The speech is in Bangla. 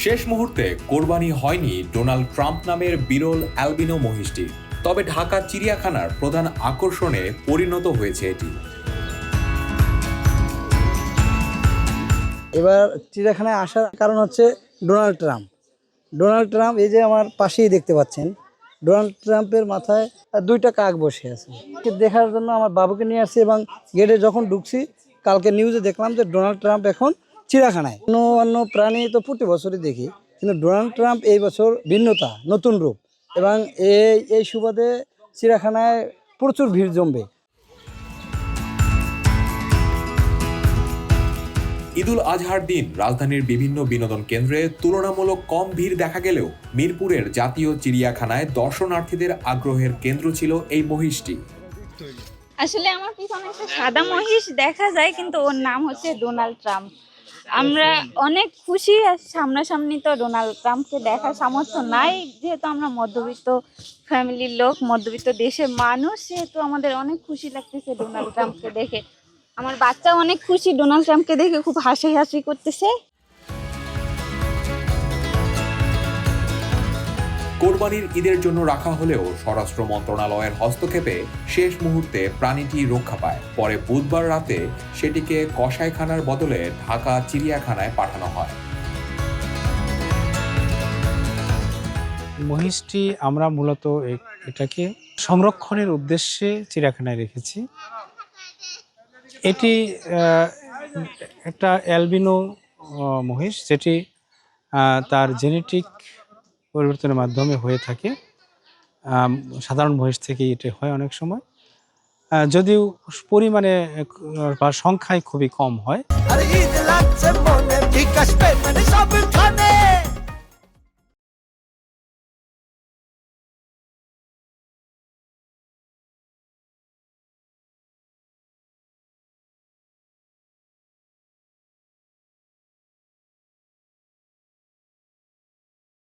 শেষ মুহূর্তে কোরবানি হয়নি ডোনাল্ড ট্রাম্প নামের বিরল অ্যালবিনো মহিষটি, তবে ঢাকা চিড়িয়াখানার প্রধান আকর্ষণে পরিণত হয়েছে এটি। এবার চিড়িয়াখানায় আসার কারণ হচ্ছে ডোনাল্ড ট্রাম্প। ডোনাল্ড ট্রাম্প এই যে আমার পাশেই দেখতে পাচ্ছেন, ডোনাল্ড ট্রাম্পের মাথায় দুইটা কাক বসে আছে। দেখার জন্য আমার বাবুকে নিয়ে আসছি এবং গেটে যখন ঢুকছি কালকে নিউজে দেখলাম যে ডোনাল্ড ট্রাম্প এখন চিড়িয়াখানায়। অন্য প্রাণী তো প্রতি বছরই দেখি, কিন্তু ডোনাল্ড ট্রাম্প এই বছর ভিন্নতা, নতুন রূপ, এবং এই সুবাদে চিড়িয়াখানায় প্রচুর ভিড় জমবে। ঈদুল আজহার দিন রাজধানীর বিভিন্ন বিনোদন কেন্দ্রে তুলনামূলক কম ভিড় দেখা গেলেও মিরপুরের জাতীয় চিড়িয়াখানায় দর্শনার্থীদের আগ্রহের কেন্দ্র ছিল এই মহিষটি। আসলে আমার পিছনে একটা সাদা মহিষ দেখা যায়, কিন্তু ওর নাম হচ্ছে ডোনাল্ড ট্রাম্প। আমরা অনেক খুশি, সামনাসামনি তো ডোনাল্ড ট্রাম্পকে দেখার সামর্থ্য নাই, যেহেতু আমরা মধ্যবিত্ত ফ্যামিলির লোক, মধ্যবিত্ত দেশের মানুষ, সেহেতু আমাদের অনেক খুশি লাগতেছে ডোনাল্ড ট্রাম্পকে দেখে। আমার বাচ্চা অনেক খুশি, ডোনাল্ড ট্রাম্পকে দেখে খুব হাসি করতেছে। কোরবানির ঈদের জন্য রাখা হলেও স্বরাষ্ট্র মন্ত্রণালয়ের হস্তক্ষেপে শেষ মুহূর্তে প্রাণীটি রক্ষা পায়। পরে বুধবার রাতে সেটিকে কসাইখানার বদলে ঢাকা চিড়িয়াখানায় পাঠানো হয়। মহিষটি আমরা মূলত এটাকে সংরক্ষণের উদ্দেশ্যে চিড়িয়াখানায় রেখেছি। এটি একটা অ্যালবিনো মহিষ, যেটি তার জেনেটিক পরিবর্তনের মাধ্যমে হয়ে থাকে। সাধারণ মহিষ থেকে এটি হয় অনেক সময়, যদিও পরিমাণে বা সংখ্যায় খুবই কম হয়।